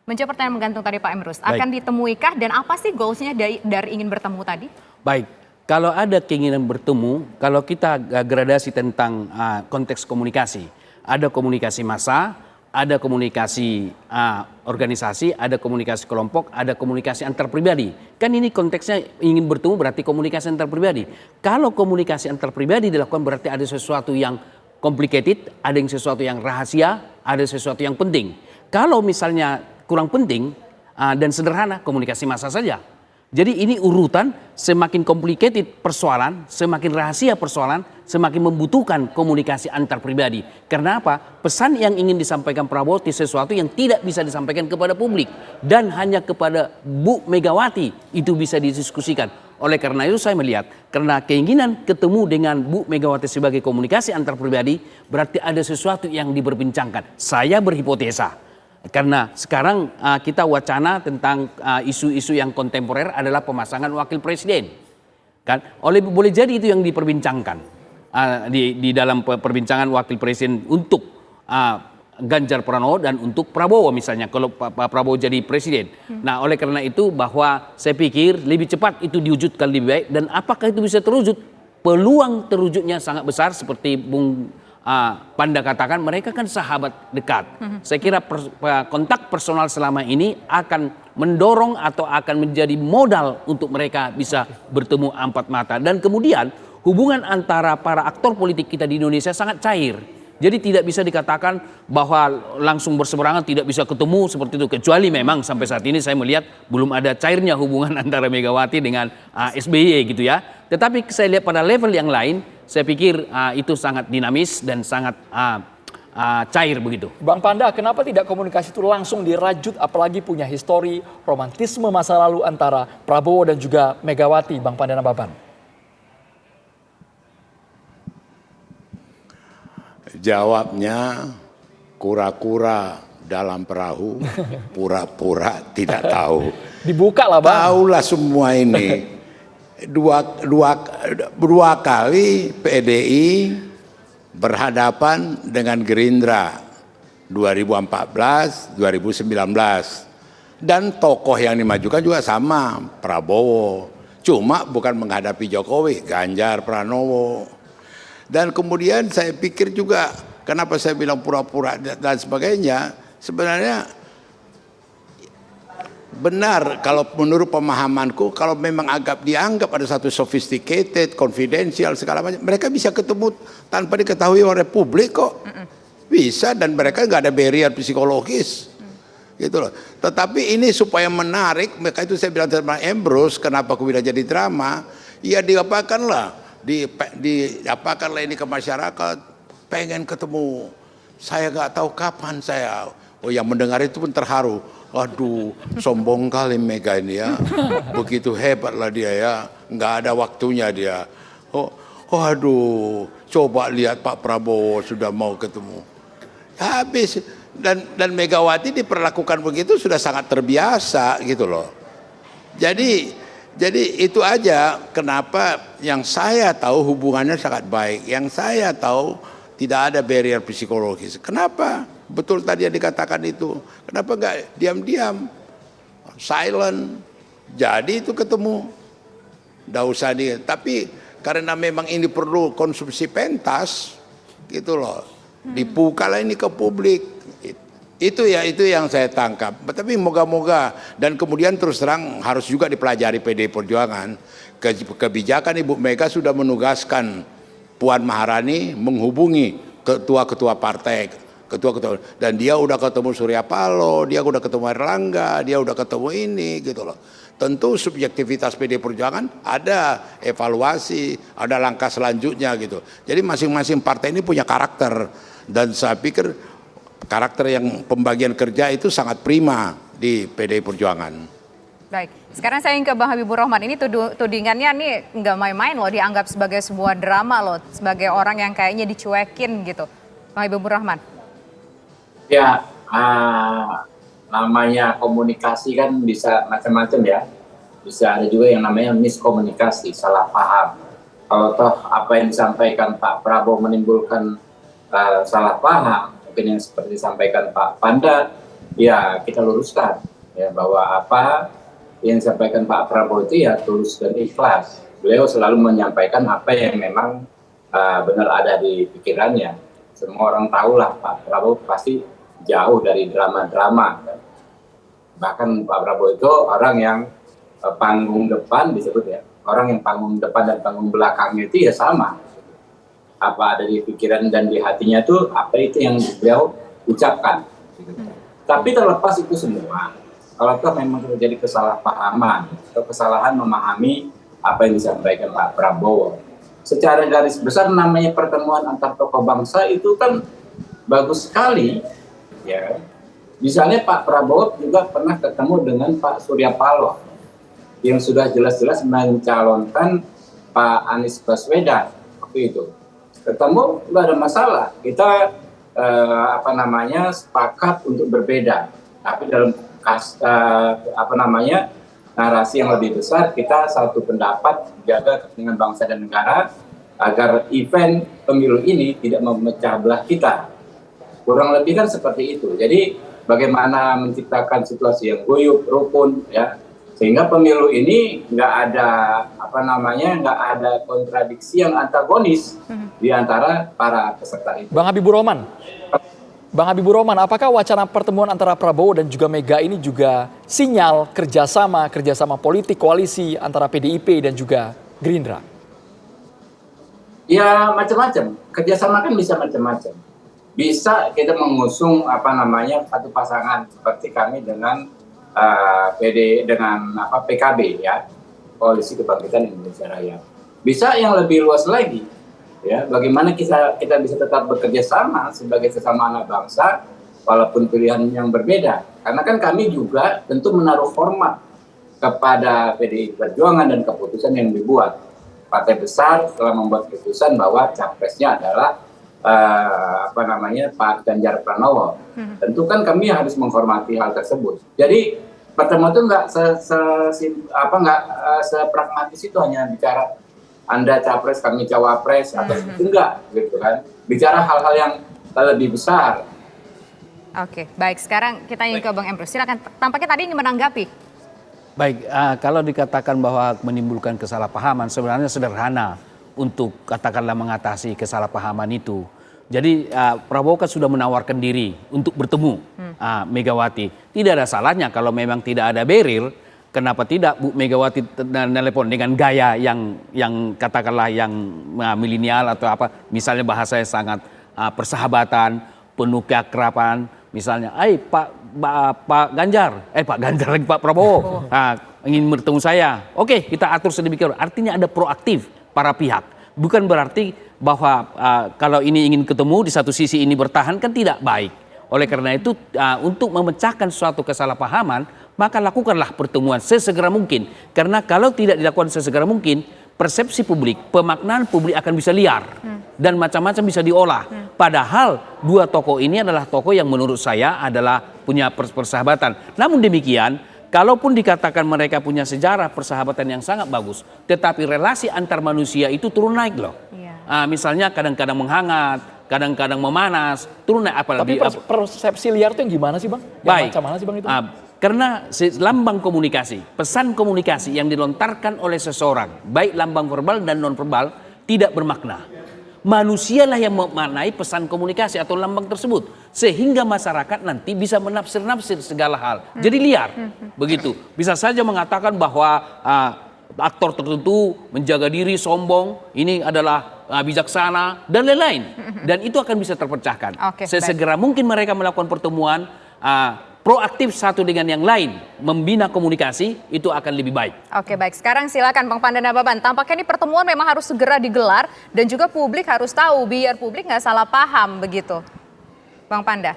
Menjawab pertanyaan menggantung tadi Pak Emrus, Baik. akan ditemuikah dan apa sih goalsnya dari ingin bertemu tadi? Baik, kalau ada keinginan bertemu, kalau kita gradasi tentang konteks komunikasi, ada komunikasi massa, ada komunikasi organisasi, ada komunikasi kelompok, ada komunikasi antar pribadi. Kan ini konteksnya ingin bertemu berarti komunikasi antar pribadi. Kalau komunikasi antar pribadi dilakukan berarti ada sesuatu yang complicated, ada yang sesuatu yang rahasia, ada sesuatu yang penting. Kalau misalnya kurang penting dan sederhana, komunikasi massa saja. Jadi ini urutan, semakin complicated persoalan, semakin rahasia persoalan, semakin membutuhkan komunikasi antar pribadi. Karena apa? Pesan yang ingin disampaikan Prabowo itu sesuatu yang tidak bisa disampaikan kepada publik dan hanya kepada Bu Megawati itu bisa didiskusikan. Oleh karena itu saya melihat, karena keinginan ketemu dengan Bu Megawati sebagai komunikasi antar pribadi, berarti ada sesuatu yang diperbincangkan. Saya berhipotesa. Karena sekarang kita wacana tentang isu-isu yang kontemporer adalah pemasangan wakil presiden, kan? Boleh jadi itu yang diperbincangkan di dalam perbincangan wakil presiden untuk Ganjar Pranowo dan untuk Prabowo misalnya kalau Pak Prabowo jadi presiden. Nah, oleh karena itu bahwa saya pikir lebih cepat itu diwujudkan lebih baik, dan apakah itu bisa terwujud? Peluang terwujudnya sangat besar seperti Bung Panda katakan, mereka kan sahabat dekat. Saya kira kontak personal selama ini akan mendorong atau akan menjadi modal untuk mereka bisa bertemu empat mata. Dan kemudian hubungan antara para aktor politik kita di Indonesia sangat cair. Jadi tidak bisa dikatakan bahwa langsung berseberangan, tidak bisa ketemu seperti itu. Kecuali memang sampai saat ini saya melihat belum ada cairnya hubungan antara Megawati dengan SBY gitu ya. Tetapi saya lihat pada level yang lain, saya pikir itu sangat dinamis dan sangat cair begitu. Bang Panda, kenapa tidak komunikasi itu langsung dirajut, apalagi punya histori romantisme masa lalu antara Prabowo dan juga Megawati, Bang Panda Nababan? Jawabnya kura-kura dalam perahu, pura-pura tidak tahu. Dibuka lah Bang. Tahulah semua ini. Dua kali PDI berhadapan dengan Gerindra 2014, 2019. Dan tokoh yang dimajukan juga sama, Prabowo. Cuma bukan menghadapi Jokowi, Ganjar Pranowo. Dan kemudian saya pikir juga, kenapa saya bilang pura-pura dan sebagainya, sebenarnya benar kalau menurut pemahamanku, kalau memang dianggap ada satu sophisticated, confidential, segala macam, mereka bisa ketemu tanpa diketahui oleh publik kok. Bisa, dan mereka nggak ada barrier psikologis. Gitu loh. Tetapi ini supaya menarik, maka itu saya bilang sama Emrus, kenapa aku bilang jadi drama, ya diapakanlah ini ke masyarakat, pengen ketemu. Saya nggak tahu kapan saya. Oh, yang mendengar itu pun terharu. Waduh, sombong kali Mega ini ya. Begitu hebatlah dia ya. Nggak ada waktunya dia. Oh, aduh, coba lihat Pak Prabowo sudah mau ketemu. Habis. Dan Megawati diperlakukan begitu sudah sangat terbiasa gitu loh. Jadi itu aja kenapa yang saya tahu hubungannya sangat baik. Yang saya tahu tidak ada barrier psikologis. Kenapa? Betul tadi yang dikatakan itu. Kenapa nggak diam-diam? Silent. Jadi itu ketemu. Nggak usah tapi karena memang ini perlu konsumsi pentas, gitu loh. Dibukalah ini ke publik. Itu yang saya tangkap. Tapi moga-moga, dan kemudian terus terang harus juga dipelajari PDI Perjuangan. Kebijakan Ibu Mega sudah menugaskan Puan Maharani menghubungi ketua-ketua partai, dan dia udah ketemu Surya Paloh, dia udah ketemu Erlangga, dia udah ketemu ini gitu loh. Tentu subjektivitas PDI Perjuangan ada evaluasi, ada langkah selanjutnya gitu. Jadi masing-masing partai ini punya karakter, dan saya pikir karakter yang pembagian kerja itu sangat prima di PDI Perjuangan. Baik, sekarang saya ingin ke Bang Habibur Rahman. Ini tudingannya nih nggak main-main loh, dianggap sebagai sebuah drama loh, sebagai orang yang kayaknya dicuekin gitu. Bang Habibur Rahman. Ya, namanya komunikasi kan bisa macam-macam ya. Bisa ada juga yang namanya miskomunikasi, salah paham. Kalau toh apa yang disampaikan Pak Prabowo menimbulkan salah paham, mungkin yang seperti disampaikan Pak Panda, ya kita luruskan ya bahwa apa yang disampaikan Pak Prabowo itu ya tulus dan ikhlas. Beliau selalu menyampaikan apa yang memang benar ada di pikirannya. Semua orang tahulah Pak Prabowo pasti jauh dari drama-drama. Bahkan Pak Prabowo itu orang yang panggung depan disebut ya, orang yang panggung depan dan panggung belakangnya itu ya sama. Apa ada di pikiran dan di hatinya itu apa itu yang beliau ucapkan. Tapi terlepas itu semua, kalau memang terjadi kesalahpahaman atau kesalahan memahami apa yang disampaikan Pak Prabowo, secara garis besar namanya pertemuan antar tokoh bangsa itu kan bagus sekali, ya. Misalnya Pak Prabowo juga pernah ketemu dengan Pak Surya Paloh yang sudah jelas-jelas mencalonkan Pak Anies Baswedan waktu itu. Ketemu nggak ada masalah, kita sepakat untuk berbeda, tapi dalam narasi yang lebih besar kita satu pendapat menjaga kepentingan bangsa dan negara agar event pemilu ini tidak memecah belah kita. Kurang lebih kan seperti itu. Jadi bagaimana menciptakan situasi yang guyup, rukun, ya, sehingga pemilu ini nggak ada kontradiksi yang antagonis di antara para peserta itu. Bang Habibur Rahman, apakah wacana pertemuan antara Prabowo dan juga Mega ini juga sinyal kerjasama politik koalisi antara PDIP dan juga Gerindra? Ya macam-macam, kerjasama kan bisa macam-macam. Bisa kita mengusung satu pasangan seperti kami dengan PKB ya, Koalisi Kebangkitan Indonesia Raya. Bisa yang lebih luas lagi, ya, bagaimana kita bisa tetap bekerja sama sebagai sesama anak bangsa walaupun pilihan yang berbeda. Karena kan kami juga tentu menaruh hormat kepada PDI Perjuangan dan keputusan yang dibuat. Partai besar telah membuat keputusan bahwa capresnya adalah Pak Ganjar Pranowo. Tentu kan kami harus menghormati hal tersebut. Jadi pertemuan itu nggak sepragmatis itu hanya bicara Anda capres, kami cawapres, atau itu enggak, gitu kan. Bicara hal-hal yang lebih besar. Oke, baik. Sekarang kita ingin ke Bang Emrus. Silakan. Tampaknya tadi ingin menanggapi. Baik, kalau dikatakan bahwa menimbulkan kesalahpahaman sebenarnya sederhana untuk katakanlah mengatasi kesalahpahaman itu. Jadi Prabowo kan sudah menawarkan diri untuk bertemu Megawati. Tidak ada salahnya kalau memang tidak ada beril. Kenapa tidak Bu Megawati telepon dengan gaya yang katakanlah yang milenial atau apa, misalnya bahasa yang sangat persahabatan, penuh keakraban, misalnya, Pak Prabowo ingin bertemu saya, oke kita atur sedemikian. Artinya ada proaktif para pihak, bukan berarti bahwa kalau ini ingin ketemu di satu sisi ini bertahan kan tidak baik. Oleh karena itu untuk memecahkan suatu kesalahpahaman, maka lakukanlah pertemuan sesegera mungkin. Karena kalau tidak dilakukan sesegera mungkin, persepsi publik, pemaknaan publik akan bisa liar dan macam-macam bisa diolah. Padahal dua tokoh ini adalah tokoh yang menurut saya adalah punya persahabatan. Namun demikian, kalaupun dikatakan mereka punya sejarah persahabatan yang sangat bagus, tetapi relasi antar manusia itu turun naik loh. Misalnya kadang-kadang menghangat, kadang-kadang memanas, turun naik. Apalagi tapi persepsi liar itu yang gimana sih Bang? Baik. Macam mana sih Bang itu? Karena lambang komunikasi, pesan komunikasi yang dilontarkan oleh seseorang, baik lambang verbal dan non verbal, tidak bermakna. Manusialah yang memaknai pesan komunikasi atau lambang tersebut, sehingga masyarakat nanti bisa menafsir-nafsir segala hal. Jadi liar, begitu. Bisa saja mengatakan bahwa aktor tertentu menjaga diri, sombong, ini adalah bijaksana dan lain-lain. Dan itu akan bisa terpecahkan. Sesegera mungkin mereka melakukan pertemuan proaktif satu dengan yang lain, membina komunikasi, itu akan lebih baik. Oke, baik. Sekarang silakan Bang Panda Nababan. Tampaknya ini pertemuan memang harus segera digelar dan juga publik harus tahu biar publik nggak salah paham begitu. Bang Panda.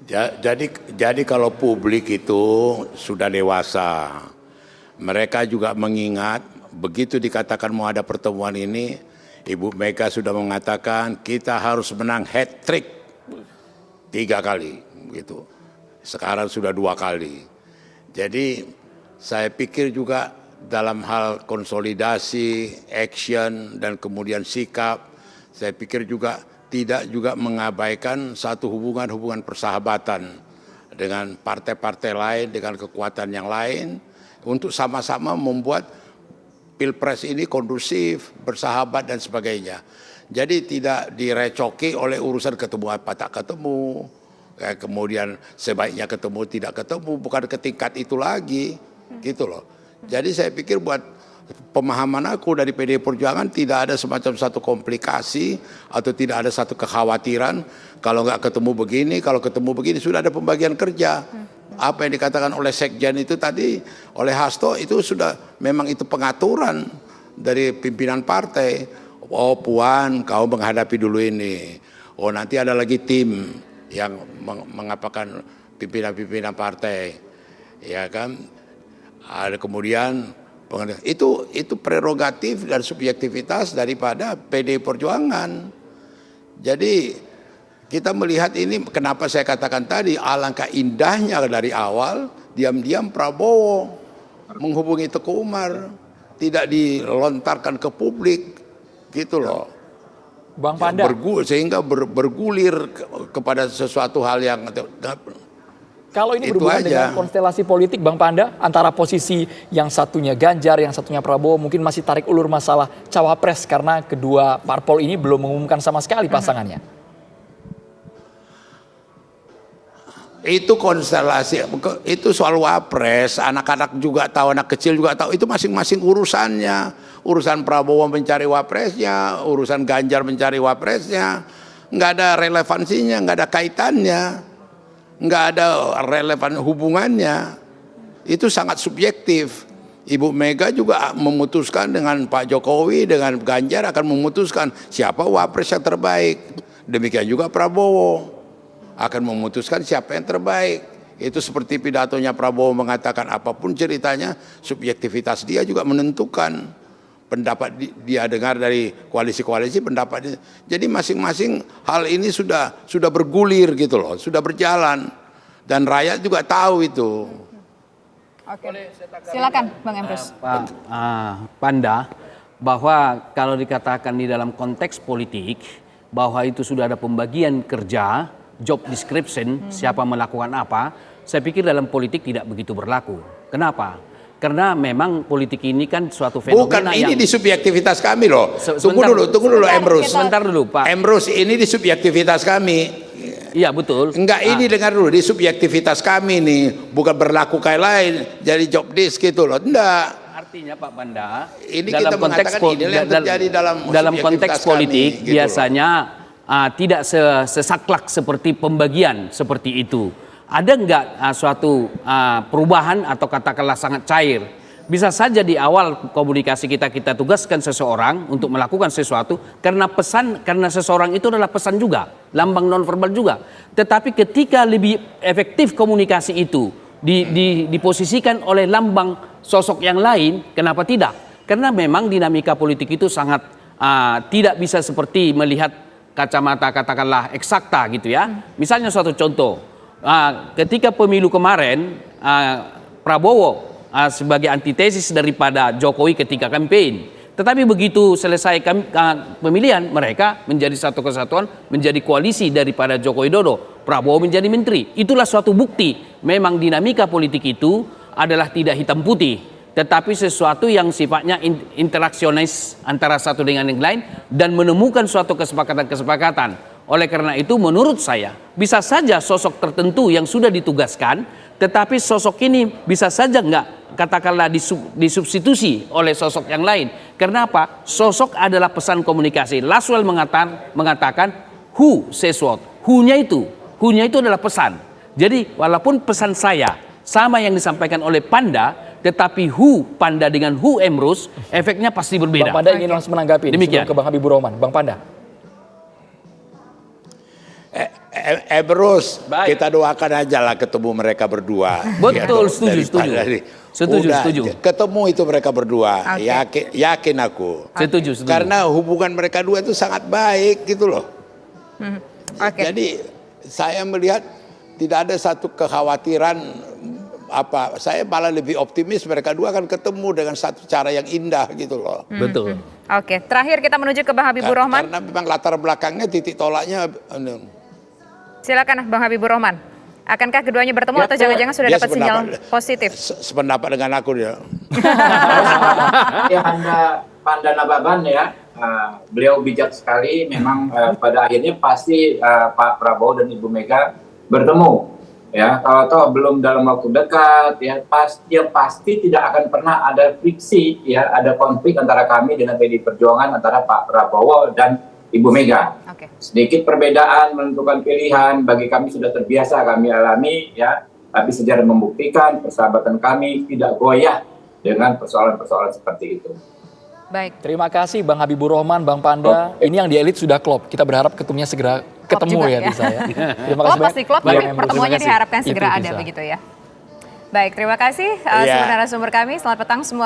Jadi kalau publik itu sudah dewasa, mereka juga mengingat begitu dikatakan mau ada pertemuan ini, Ibu Mega sudah mengatakan kita harus menang hat-trick 3 kali gitu. Sekarang sudah 2 kali. Jadi saya pikir juga dalam hal konsolidasi, action dan kemudian sikap, saya pikir juga tidak juga mengabaikan satu hubungan persahabatan dengan partai-partai lain, dengan kekuatan yang lain, untuk sama-sama membuat Pilpres ini kondusif, bersahabat dan sebagainya. Jadi tidak direcoki oleh urusan ketemu apa tak ketemu, kemudian sebaiknya ketemu tidak ketemu, bukan ke tingkat itu lagi, gitu loh. Jadi saya pikir buat pemahaman aku dari PDI Perjuangan tidak ada semacam satu komplikasi atau tidak ada satu kekhawatiran kalau nggak ketemu begini, kalau ketemu begini sudah ada pembagian kerja. Apa yang dikatakan oleh Sekjen itu tadi, oleh Hasto itu sudah memang itu pengaturan dari pimpinan partai. Oh Puan, kau menghadapi dulu ini. Oh nanti ada lagi tim yang mengapakan pimpinan-pimpinan partai, ya kan? Ada kemudian itu prerogatif dan subjektivitas daripada PDI Perjuangan. Jadi kita melihat ini, kenapa saya katakan tadi alangkah indahnya dari awal diam-diam Prabowo menghubungi Teguh Umar, tidak dilontarkan ke publik, gitu loh. Bang Panda. Sehingga bergulir kepada sesuatu hal yang Kalau ini itu berhubungan aja. dengan konstelasi politik Bang Panda, antara posisi yang satunya Ganjar, yang satunya Prabowo, mungkin masih tarik ulur masalah cawapres karena kedua parpol ini belum mengumumkan sama sekali pasangannya. Itu konstelasi, itu soal wapres, anak-anak juga tahu, anak kecil juga tahu, itu masing-masing urusannya. Urusan Prabowo mencari wapresnya, urusan Ganjar mencari wapresnya, nggak ada relevansinya, nggak ada kaitannya. Nggak ada relevan hubungannya, itu sangat subjektif. Ibu Mega juga memutuskan dengan Pak Jokowi, dengan Ganjar akan memutuskan siapa wapres yang terbaik. Demikian juga Prabowo akan memutuskan siapa yang terbaik. Itu seperti pidatonya Prabowo mengatakan apapun ceritanya, subjektivitas dia juga menentukan. Pendapat dia dengar dari koalisi-koalisi, pendapat dia. Jadi masing-masing hal ini sudah bergulir gitu loh, sudah berjalan dan rakyat juga tahu itu. Oke. Silakan Bang Emrus. Pak Panda, bahwa kalau dikatakan di dalam konteks politik bahwa itu sudah ada pembagian kerja, job description, siapa melakukan apa, saya pikir dalam politik tidak begitu berlaku. Kenapa? Karena memang politik ini kan suatu fenomena Bukan, ini yang di subjektivitas kami loh. Tunggu sebentar, dulu Emrus. Sebentar dulu Pak. Emrus, ini di subjektivitas kami. Iya betul. Enggak, ini dengar dulu, di subjektivitas kami nih, bukan berlaku kayak lain, jadi job desk gitu loh. Enggak. Artinya Pak Banda, Ini kita mengatakan ini yang terjadi dalam konteks subjektivitas politik kami, gitu biasanya tidak sesaklek seperti pembagian seperti itu. Ada enggak suatu perubahan atau katakanlah sangat cair? Bisa saja di awal komunikasi kita tugaskan seseorang untuk melakukan sesuatu karena seseorang itu adalah pesan juga, lambang nonverbal juga. Tetapi ketika lebih efektif komunikasi itu diposisikan oleh lambang sosok yang lain, kenapa tidak? Karena memang dinamika politik itu sangat tidak bisa seperti melihat kacamata katakanlah eksakta gitu ya. Misalnya suatu contoh. Ketika pemilu kemarin Prabowo sebagai antitesis daripada Jokowi ketika kampanye. Tetapi begitu selesai pemilihan, mereka menjadi satu kesatuan, menjadi koalisi daripada Joko Widodo. Prabowo menjadi menteri. Itulah suatu bukti memang dinamika politik itu adalah tidak hitam putih, tetapi sesuatu yang sifatnya interaksionis antara satu dengan yang lain dan menemukan suatu kesepakatan. Oleh karena itu menurut saya bisa saja sosok tertentu yang sudah ditugaskan, tetapi sosok ini bisa saja enggak katakanlah disubstitusi oleh sosok yang lain. Karena apa? Sosok adalah pesan komunikasi. Laswell mengatakan who says what. Who-nya itu adalah pesan. Jadi walaupun pesan saya sama yang disampaikan oleh Panda, tetapi who Panda dengan who Emrus, efeknya pasti berbeda. Bang Panda ingin langsung menanggapi demikian ke Bang Habibur Rahman. Bang Panda. Emrus, Baik. kita doakan aja lah ketemu mereka berdua. Betul, Ya, setuju. Ketemu itu mereka berdua, Oke. yakin aku. Setuju. Karena hubungan mereka dua itu sangat baik gitu loh. Oke. Jadi saya melihat tidak ada satu kekhawatiran apa. Saya malah lebih optimis mereka dua akan ketemu dengan satu cara yang indah gitu loh. Betul. Oke, terakhir kita menuju ke Bang Habibur Rahman. Karena memang latar belakangnya titik tolaknya. Silakan Bang Habibur Rahman. Akankah keduanya bertemu Ya, atau jangan-jangan sudah dia dapat sinyal sependapat. positif? Sependapat dengan aku dia. Yang Anda Nababan ya, beliau bijak sekali. Memang pada akhirnya pasti Pak Prabowo dan Ibu Mega bertemu. Ya, kalau toh belum dalam waktu dekat, ya pasti tidak akan pernah ada friksi, ya, ada konflik antara kami dengan PDI Perjuangan, antara Pak Prabowo dan Ibu Mega. Oke. Sedikit perbedaan menentukan pilihan bagi kami sudah terbiasa kami alami, ya. Tapi sejarah membuktikan persahabatan kami tidak goyah dengan persoalan-persoalan seperti itu. Baik. Terima kasih Bang Habibur Rahman, Bang Panda. Ini yang di elit sudah klop. Kita berharap ketemunya segera ketemu juga, ya ya. Tisa ya. Terima Klop kasih pasti klop, banyak. tapi pertemuannya Terima kasih. diharapkan segera Itu, ada Tisa. begitu ya. Baik, terima kasih Iya. semua narasumber kami. Selamat petang semua.